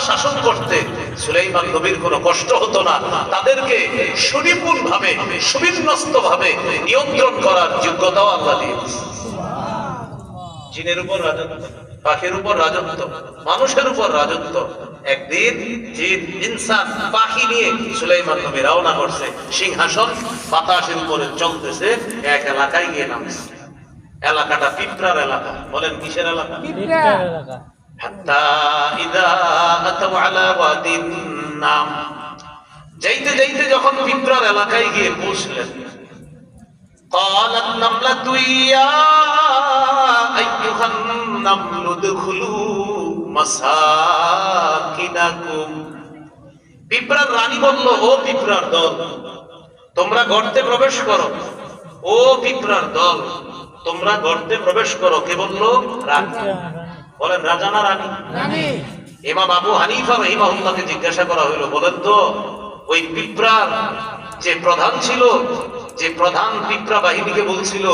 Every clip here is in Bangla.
শাসন করতে সুলাইমান নবীর কোনো কষ্ট হতো না। তাদেরকে সুনিপুণ ভাবে, সুবিন্যস্ত ভাবে নিয়ন্ত্রণ করার যোগ্যতাও আল্লাহ দিয়েছে। জিনের উপর রাজত্ব, পাখির উপর রাজত্ব, মানুষের উপর রাজত্ব। একদিন জিন, ইনসান, পাখি নিয়ে সুলাইমান নবী রওনা করছে। সিংহাসন বাতাসের উপরে চলতেছে, এক এলাকায় গিয়ে নামছে। এলাকাটা পিঁপড়ার এলাকা। বলেন কিসের এলাকা? পিঁপড়ার এলাকা। হাত্তা ইযা আতাউ আলা ওয়াদিন নাম, যাইতে যাইতে যখন পিঁপড়ার এলাকায় গিয়ে পৌঁছলেন, قالت نملة يا أيها النمل ادخلوا مساكنكم। পিঁপড়ার রানী বলল, ও পিঁপড়ার দল, তোমরা গর্তে প্রবেশ করো। ও পিঁপড়ার দল, তোমরা গর্তে প্রবেশ করো। কে বললো? রানী। বলেন রাজা না রানী? রানী। ইমাম আবু হানিফা রাহিমাহুল্লাহকে জিজ্ঞাসা করা হলো, বলেন তো ওই পিঁপড়ার যে প্রধান ছিল, যে প্রধান পিঁপড়া বাহিনীকে বলছিল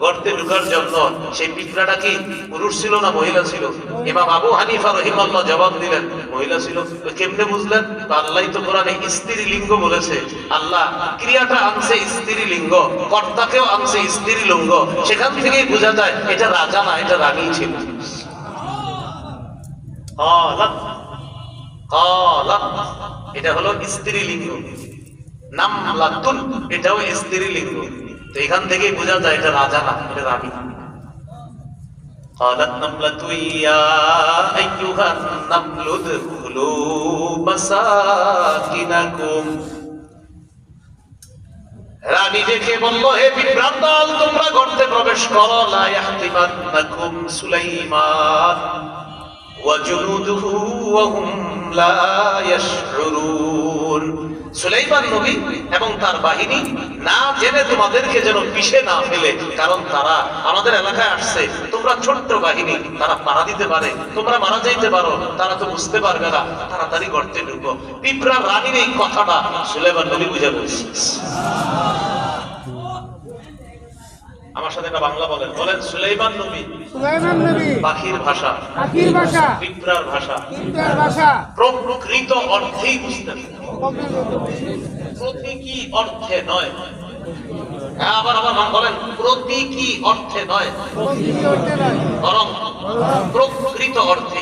গর্তে ঢোকার জন্য, সেই পিঁপড়াটা কি পুরুষ ছিল না মহিলা ছিল? ইমাম আবু হানিফা রাহিমাহুল্লাহ জবাব দিলেন মহিলা ছিল। কেমনে বুঝলেন? আল্লাহ তো কোরআনে স্ত্রীলিঙ্গ বলেছে। আল্লাহ ক্রিয়াটা আনছে স্ত্রীলিঙ্গ, কর্তাকেও আনছে স্ত্রীলিঙ্গ। সেখান থেকেই বোঝা যায় এটা রাজা না, এটা রানী ছিল। এটা হলো স্ত্রীলিঙ্গ। নামলাতুন, এটাও স্ত্রীলিঙ্গ। তো এখান থেকে বোঝা যায় এটা রাজা না, এটা রানী। قالت نملة يا أيها النمل ادخلوا مساكنكم। রানী দেখে বলল, হে পিঁপড়ার দল, তোমরা গর্তে প্রবেশ করো। লা ইয়াহতিমান্নাকুম সুলাইমান ওয়া জুনুদুহু ওয়া হুম লা ইয়াশউরুন। সুলাইমান নবী এবং তার বাহিনী না জেনে তোমাদেরকে যেন পিষে না ফেলে, কারণ তারা আমাদের এলাকায় আসছে। তোমরা ছোট্ট বাহিনী, তারা পাড়া দিতে পারে, তোমরা মারা যাইতে পারো, তারা তো বুঝতে পারবে না। তাড়াতাড়ি গর্তে ঢুকো। পিঁপড়ার রানীর এই কথাটা সুলাইমান নবী বুঝে বলছে। আমার সাথে একটা বাংলা বলেন, বলেন সুলাইমান নবী পাখির ভাষা, পাখির ভাষা, পিঁপড়ার ভাষা, পিঁপড়ার ভাষা প্রকৃত অর্থেই বুঝতেন, প্রতীকী অর্থে নয়। আবার আবার বলেন, প্রতীকী অর্থে নয়, বরং প্রকৃত অর্থে।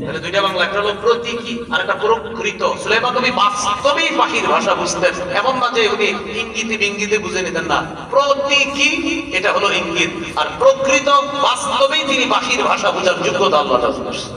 তাহলে দুইটা বাংলা, একটা হলো প্রতীকী আর একটা প্রকৃত। সুলাইমান নবী বাস্তবেই পাখির ভাষা বুঝতেন, এমন না যে উনি ইঙ্গিতে বিঙ্গিতে বুঝে নিতেন না। প্রতীকী এটা হলো ইঙ্গিত, আর প্রকৃত বাস্তবেই তিনি পাখির ভাষা বোঝার যোগ্যতা আল্লাহ তাআলা দিয়েছেন।